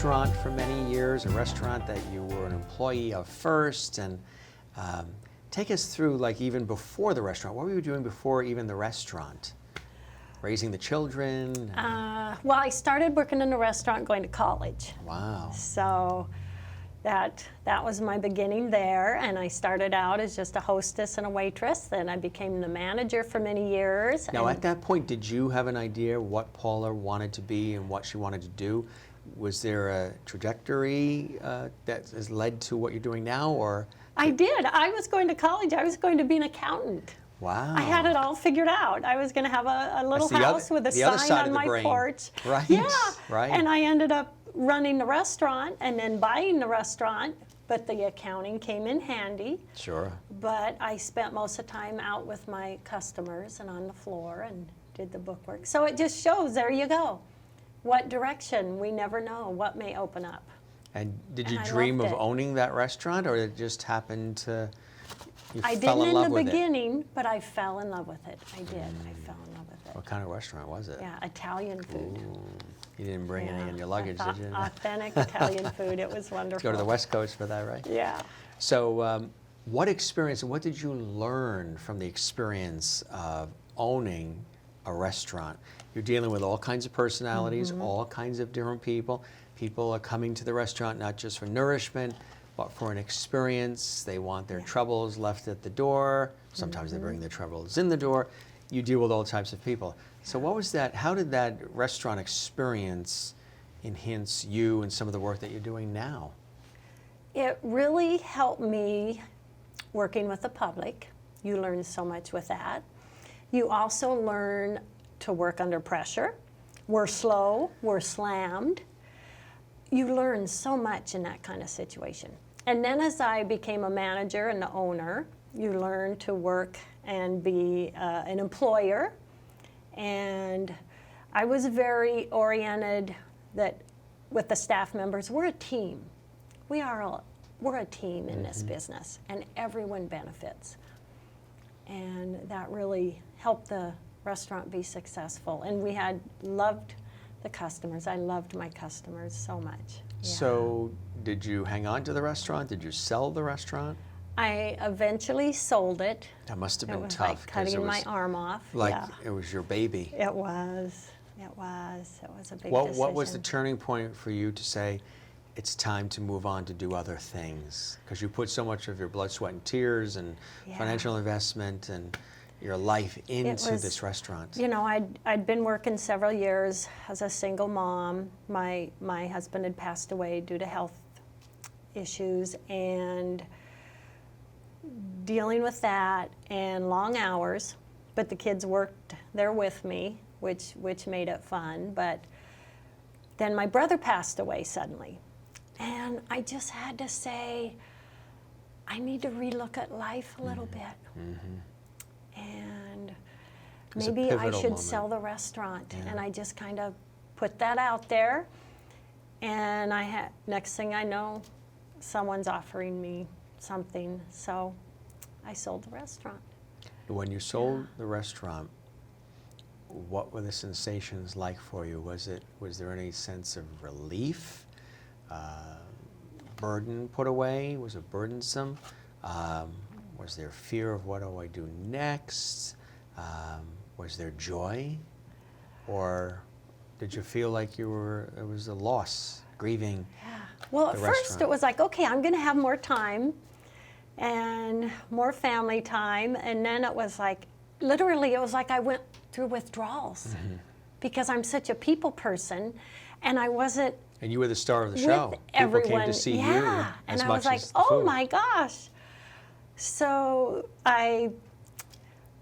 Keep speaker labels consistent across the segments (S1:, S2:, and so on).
S1: restaurant for many years, a restaurant that you were an employee of first, and take us through, like, even before the restaurant. What were you doing before even the restaurant? Raising the children?
S2: Well, I started working in a restaurant going to college.
S1: Wow.
S2: So that was my beginning there, and I started out as just a hostess and a waitress. Then I became the manager for many years.
S1: Now, at that point, did you have an idea what Paula wanted to be and what she wanted to do? Was there a trajectory that has led to what you're doing now, or?
S2: I did. I was going to college. I was going to be an accountant.
S1: Wow.
S2: I had it all figured out. I was going to have a little house with a sign on my porch.
S1: Right.
S2: Yeah.
S1: Right.
S2: And I ended up running the restaurant and then buying the restaurant, but the accounting came in handy.
S1: Sure.
S2: But I spent most of the time out with my customers and on the floor and did the bookwork. So it just shows, there you go. What direction, we never know what may open up.
S1: And did you dream of owning that restaurant, or it just happened to,
S2: I didn't in the beginning, but I fell in love with it. I did. I fell in love with it.
S1: What kind of restaurant was it?
S2: Yeah, Italian food.
S1: Ooh. You didn't bring any in your luggage, did you?
S2: Authentic Italian food. It was wonderful.
S1: Go to the West Coast for that, right?
S2: Yeah.
S1: So what experience, what did you learn from the experience of owning a restaurant? You're dealing with all kinds of personalities, all kinds of different people. People are coming to the restaurant not just for nourishment, but for an experience. They want their troubles left at the door. Sometimes they bring their troubles in the door. You deal with all types of people. So what was that, how did that restaurant experience enhance you and some of the work that you're doing now?
S2: It really helped me working with the public. You learn so much with that. You also learn to work under pressure. We're slow, we're slammed. You learn so much in that kind of situation. And then as I became a manager and the owner, you learn to work and be an employer. And I was very oriented that with the staff members, we're a team. We're a team in this business, and everyone benefits. And that really helped the restaurant be successful. And we had loved the customers. I loved my customers so much. Yeah.
S1: So did you hang on to the restaurant? Did you sell the restaurant?
S2: I eventually sold it.
S1: That must have been
S2: It was
S1: tough.
S2: like cutting my arm off.
S1: Like
S2: yeah.
S1: it was your baby.
S2: It was. It was. It was a big
S1: What
S2: decision.
S1: was the turning point for you to say, it's time to move on to do other things? Because you put so much of your blood, sweat, and tears and financial investment and your life into this restaurant.
S2: You know, I'd been working several years as a single mom. My husband had passed away due to health issues, and dealing with that and long hours, but the kids worked there with me, which made it fun. But then my brother passed away suddenly, and I just had to say, I need to relook at life a little bit. And maybe I should sell the restaurant. And I just kind of put that out there, and next thing I know, someone's offering me something, so I sold the restaurant.
S1: When you sold the restaurant, what were the sensations like for you? Was there any sense of relief? Burden put away? Was it burdensome? Was there fear of what do I do next? Was there joy? Or did you feel like it was a loss, grieving?
S2: Yeah. Well, at first it was like, okay, I'm going to have more time and more family time. And then it was like, literally, it was like I went through withdrawals because I'm such a people person, and I wasn't.
S1: And you were the star of the show.
S2: Everyone,
S1: people came to see you as
S2: and I
S1: much
S2: was like,
S1: as the
S2: oh
S1: food.
S2: my gosh. So I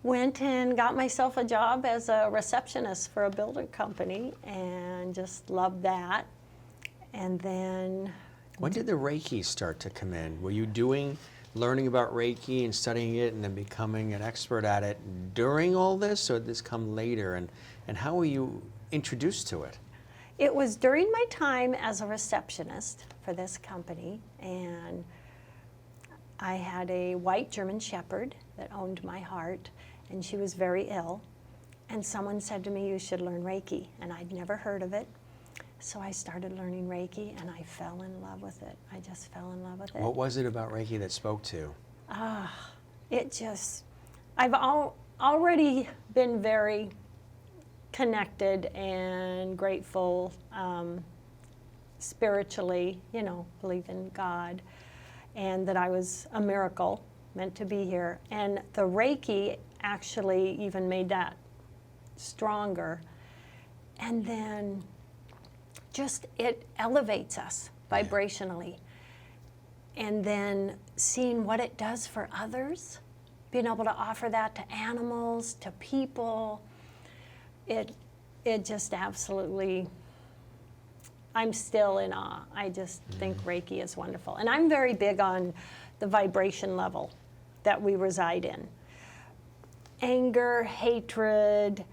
S2: went and got myself a job as a receptionist for a builder company, and just loved that. And then,
S1: when did the Reiki start to come in? Were you learning about Reiki and studying it and then becoming an expert at it during all this, or did this come later? And how were you introduced to it?
S2: It was during my time as a receptionist for this company, and I had a white German Shepherd that owned my heart, and she was very ill. And someone said to me, you should learn Reiki, and I'd never heard of it. So I started learning Reiki, and I fell in love with it. I just fell in love with it.
S1: What was it about Reiki that spoke to?
S2: It just, already been very connected and grateful spiritually, you know, believe in God, and that I was a miracle meant to be here. And the Reiki actually even made that stronger. And then just it elevates us vibrationally. And then seeing what it does for others, being able to offer that to animals, to people, it just absolutely, I'm still in awe. I just think Reiki is wonderful. And I'm very big on the vibration level that we reside in. Anger, hatred,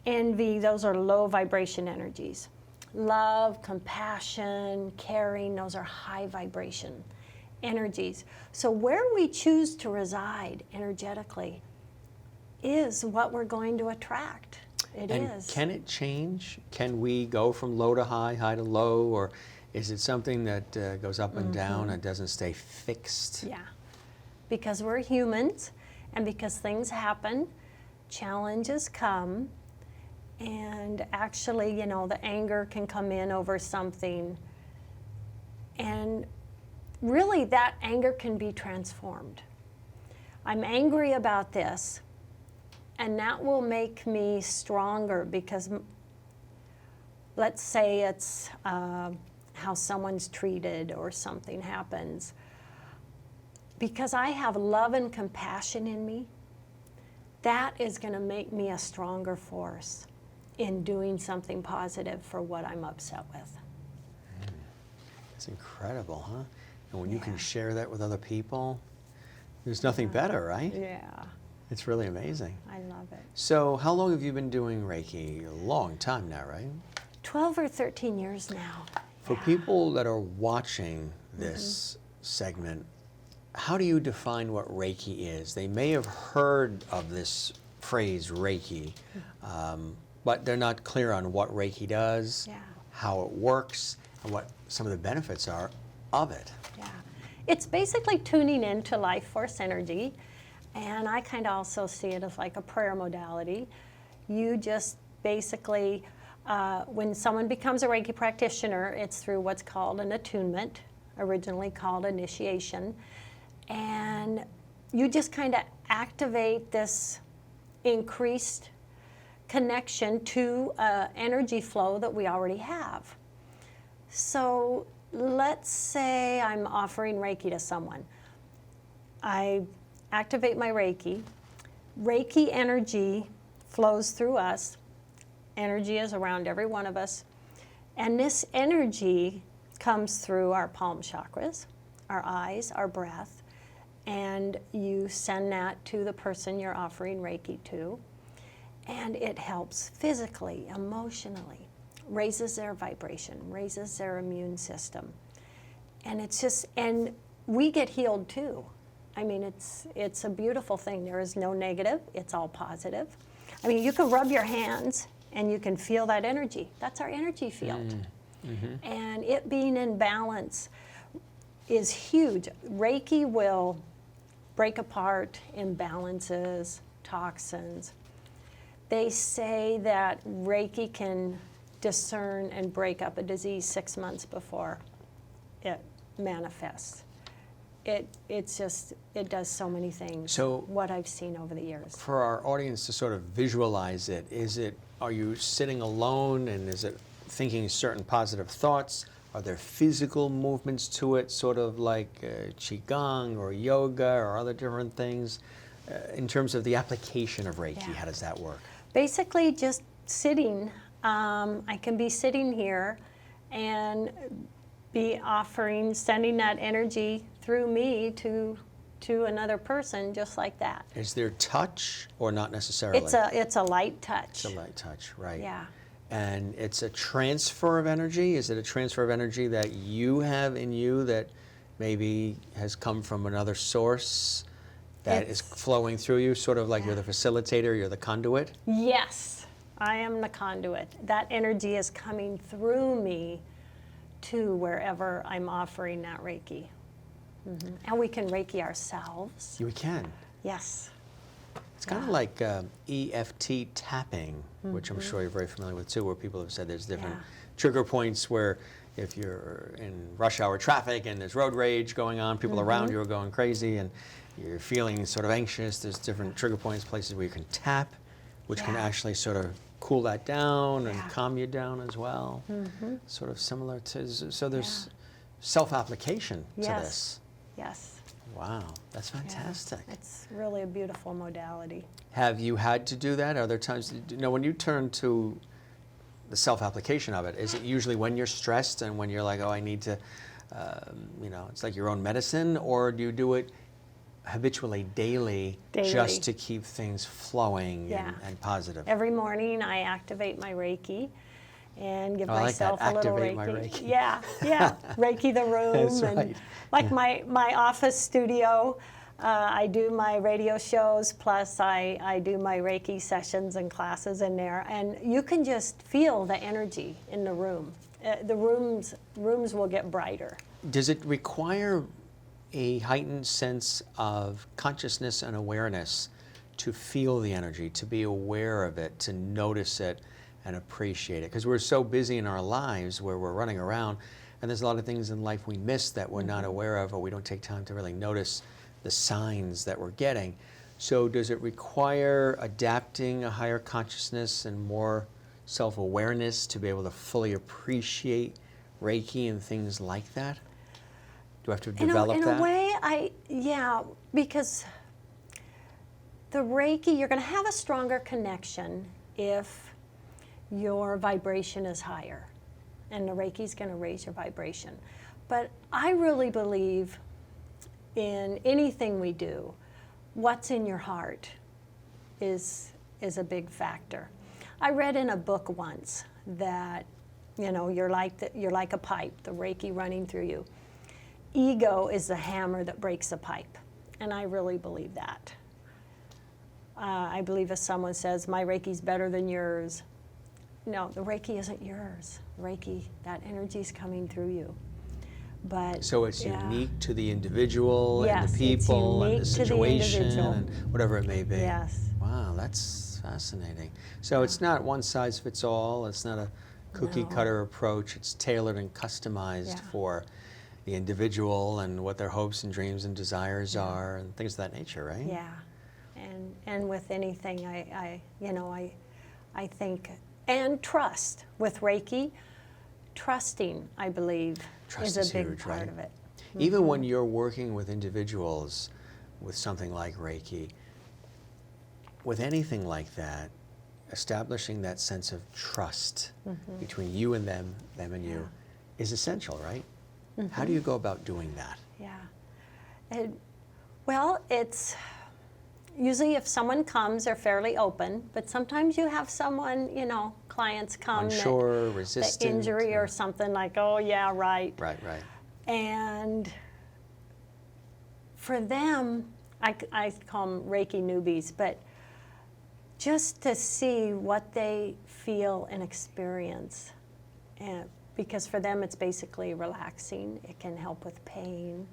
S2: envy, those are low vibration energies. Love, compassion, caring, those are high vibration energies. So where we choose to reside energetically is what we're going to attract. It
S1: And
S2: is.
S1: can it change? Can we go from low to high, high to low, or is it something that goes up and down and doesn't stay fixed?
S2: Yeah, because we're humans, and because things happen, challenges come, and actually, you know, the anger can come in over something, and really that anger can be transformed. I'm angry about this, and that will make me stronger because let's say it's how someone's treated or something happens. Because I have love and compassion in me, that is going to make me a stronger force in doing something positive for what I'm upset with.
S1: It's incredible, huh? And when you can share that with other people, there's nothing better, right?
S2: Yeah,
S1: It's really amazing.
S2: I love it.
S1: So how long have you been doing Reiki? A long time now, right?
S2: 12 or 13 years now.
S1: For
S2: Yeah.
S1: people that are watching this segment, how do you define what Reiki is? They may have heard of this phrase Reiki, but they're not clear on what Reiki does,
S2: Yeah.
S1: how it works, and what some of the benefits are of it.
S2: Yeah, it's basically tuning into life force energy, and I kind of also see it as like a prayer modality. You just basically, when someone becomes a Reiki practitioner, it's through what's called an attunement, originally called initiation, and you just kind of activate this increased connection to energy flow that we already have. So let's say I'm offering Reiki to someone. I activate my Reiki. Reiki energy flows through us. Energy is around every one of us. And this energy comes through our palm chakras, our eyes, our breath. And you send that to the person you're offering Reiki to. And it helps physically, emotionally. Raises their vibration, raises their immune system. And it's just, and we get healed too. I mean, it's a beautiful thing. There is no negative, it's all positive. I mean, you can rub your hands and you can feel that energy. That's our energy field. And it being in balance is huge. Reiki will break apart imbalances, toxins. They say that Reiki can discern and break up a disease 6 months before it manifests. It's just, it does so many things,
S1: So
S2: what I've seen over the years.
S1: for our audience to sort of visualize it, are you sitting alone and is it thinking certain positive thoughts? Are there physical movements to it, sort of like Qigong or yoga or other different things? In terms of the application of Reiki,
S2: Yeah.
S1: how does that work?
S2: Basically just sitting. I can be sitting here and be offering, sending that energy through me to another person just like that.
S1: Is there touch or not necessarily?
S2: It's a light touch.
S1: It's a light touch, right?
S2: Yeah.
S1: And it's a transfer of energy? Is it a transfer of energy that you have in you that maybe has come from another source that is
S2: It's-
S1: flowing through you, sort of like
S2: Yeah.
S1: you're the facilitator, you're the conduit?
S2: Yes, I am the conduit. That energy is coming through me to wherever I'm offering that Reiki. And we can Reiki ourselves.
S1: We can.
S2: Yes.
S1: It's kind of like EFT tapping, which I'm sure you're very familiar with too, where people have said there's different trigger points where if you're in rush hour traffic and there's road rage going on, people around you are going crazy and you're feeling sort of anxious, there's different trigger points, places where you can tap, which can actually sort of cool that down and calm you down as well. Sort of similar to, so there's self-application to this.
S2: Yes.
S1: Wow, that's fantastic.
S2: Yeah. It's really a beautiful modality.
S1: Have you had to do that? Are there times, when you turn to the self-application of it, is it usually when you're stressed and when you're like, oh, I need to, it's like your own medicine, or do you do it habitually, daily, just to keep things flowing and positive?
S2: Every morning I activate my Reiki and give
S1: I like
S2: myself
S1: that.
S2: a little
S1: Activate
S2: Reiki.
S1: my Reiki.
S2: Yeah, Reiki the room.
S1: That's
S2: and
S1: right.
S2: Like my office studio, I do my radio shows, plus I do my Reiki sessions and classes in there, and you can just feel the energy in the room. The rooms will get brighter.
S1: Does it require a heightened sense of consciousness and awareness to feel the energy, to be aware of it, to notice it and appreciate it? Because we're so busy in our lives where we're running around, and there's a lot of things in life we miss that we're not aware of, or we don't take time to really notice the signs that we're getting. So does it require adapting a higher consciousness and more self-awareness to be able to fully appreciate Reiki and things like that? Do I have to develop that?
S2: In a way, because the Reiki, you're going to have a stronger connection if your vibration is higher, and the Reiki is going to raise your vibration. But I really believe in anything we do, what's in your heart is a big factor. I read in a book once that, you're like a pipe, the Reiki running through you. Ego is the hammer that breaks the pipe, and I really believe that. I believe if someone says, my Reiki's better than yours, no, the Reiki isn't yours. Reiki, that energy's coming through you. But
S1: so it's unique to the individual and the people and the situation and whatever it may be.
S2: Yes.
S1: Wow, that's fascinating. So it's not one size fits all. It's not a cookie cutter approach. It's tailored and customized for the individual and what their hopes and dreams and desires are and things of that nature, right?
S2: Yeah. And with anything, I think, and trust with Reiki, trusting, I believe, is a big
S1: huge,
S2: part
S1: right?
S2: of it.
S1: Even when you're working with individuals with something like Reiki, with anything like that, establishing that sense of trust between you and them and you, is essential, right? How do you go about doing that?
S2: Yeah. Well, it's usually if someone comes, they're fairly open, but sometimes you have someone, clients come
S1: unsure, resistant,
S2: the injury or something like, oh yeah, right.
S1: Right.
S2: And for them, I call them Reiki newbies, but just to see what they feel and experience. And because for them it's basically relaxing, it can help with pain.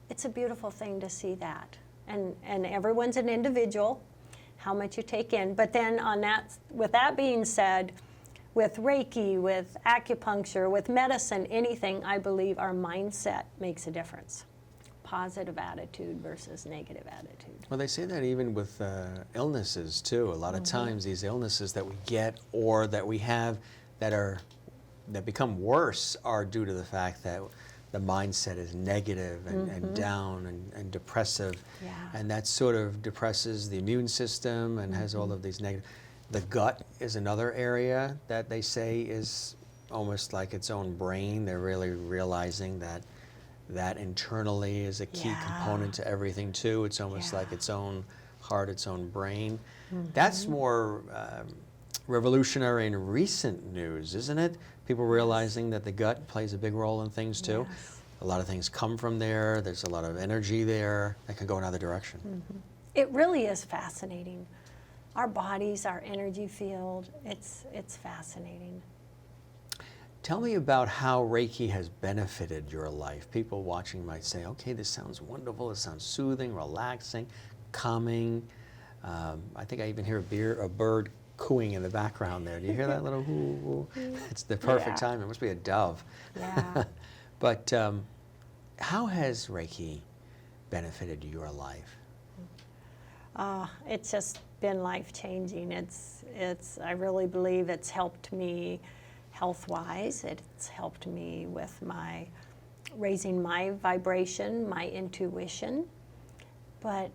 S2: It's a beautiful thing to see that. And everyone's an individual, how much you take in. But then with that being said, with Reiki, with acupuncture, with medicine, anything, I believe our mindset makes a difference. Positive attitude versus negative attitude.
S1: Well, they say that even with illnesses too. A lot of times these illnesses that we get or that we have that become worse are due to the fact that the mindset is negative and down and depressive.
S2: Yeah.
S1: And that sort of depresses the immune system and has all of these negative. The gut is another area that they say is almost like its own brain. They're really realizing that internally is a key component to everything too. It's almost like its own heart, its own brain. That's more revolutionary and recent news, isn't it? People realizing that the gut plays a big role in things too.
S2: Yes.
S1: A lot of things come from there. There's a lot of energy there that can go another direction.
S2: It really is fascinating. our bodies, our energy field. It's fascinating.
S1: Tell me about how Reiki has benefited your life. People watching might say, okay, this sounds wonderful, this sounds soothing, relaxing, calming. I think I even hear a bird cooing in the background there. Do you hear that little whoo? It's the perfect time. It must be a dove.
S2: Yeah.
S1: But how has Reiki benefited your life?
S2: It's just been life-changing. I really believe it's helped me health-wise. It's helped me with raising my vibration, my intuition. But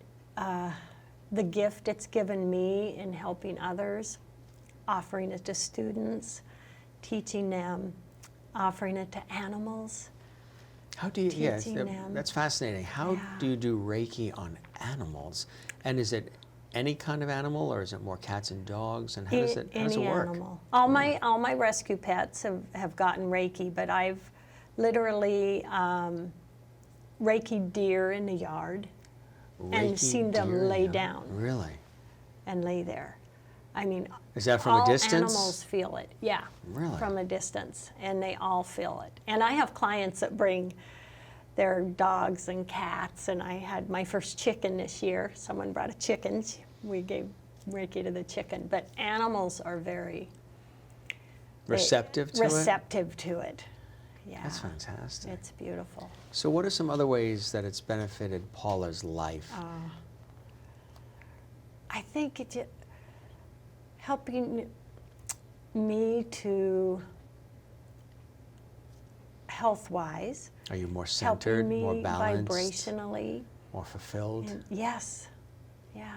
S2: the gift it's given me in helping others, offering it to students, teaching them, offering it to animals.
S1: How do you, yes,
S2: teaching them.
S1: that's fascinating. How do you do Reiki on animals? And is it any kind of animal, or is it more cats and dogs? And how does it work?
S2: Animal. All my rescue pets have gotten Reiki, but I've literally Reiki deer in the yard and seen them lay down.
S1: Really?
S2: And lay there. I mean,
S1: is that from a distance?
S2: All animals feel it, yeah.
S1: Really?
S2: From a distance, and they all feel it. And I have clients that bring their dogs and cats, and I had my first chicken this year. Someone brought a chicken. We gave Reiki to the chicken. But animals are very
S1: receptive to it?
S2: Receptive to it, yeah.
S1: That's fantastic.
S2: It's beautiful.
S1: So what are some other ways that it's benefited Paula's life?
S2: I think it's helping me to, health-wise,
S1: Are you more centered, more balanced,
S2: vibrationally,
S1: more fulfilled?
S2: Yes, yeah,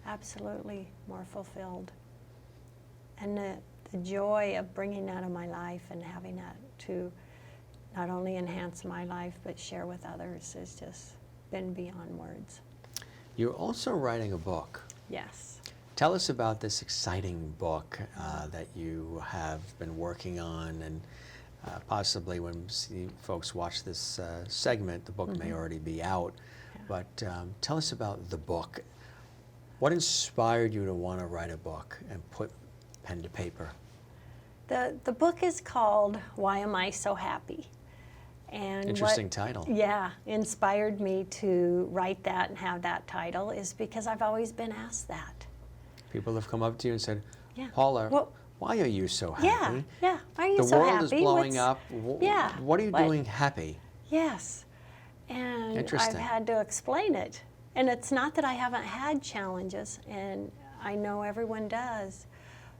S2: absolutely more fulfilled. And the joy of bringing that in my life and having that to not only enhance my life but share with others has just been beyond words.
S1: You're also writing a book.
S2: Yes.
S1: Tell us about this exciting book that you have been working on, and possibly when folks watch this segment, the book may already be out. Yeah. But tell us about the book. What inspired you to want to write a book and put pen to paper? The
S2: book is called Why Am I So Happy? And
S1: interesting title.
S2: Yeah, inspired me to write that and have that title is because I've always been asked that.
S1: People have come up to you and said, Paula, why are you so happy?
S2: Yeah, why are you so happy?
S1: The world is blowing up. What are you doing happy?
S2: Yes, and
S1: Interesting.
S2: I've had to explain it. And it's not that I haven't had challenges, and I know everyone does,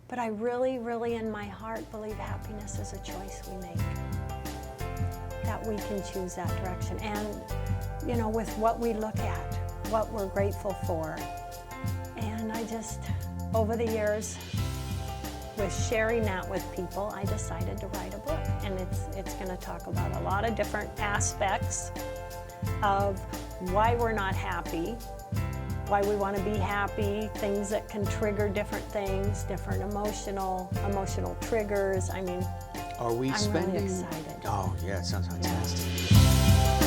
S2: but I really, really in my heart believe happiness is a choice we make, that we can choose that direction. And, you know, with what we look at, what we're grateful for. And I just, over the years, with sharing that with people, I decided to write a book. And it's going to talk about a lot of different aspects of why we're not happy, why we want to be happy, things that can trigger different things, different emotional triggers. I mean,
S1: are we
S2: I'm
S1: spending?
S2: really excited.
S1: Oh, yeah, it sounds fantastic.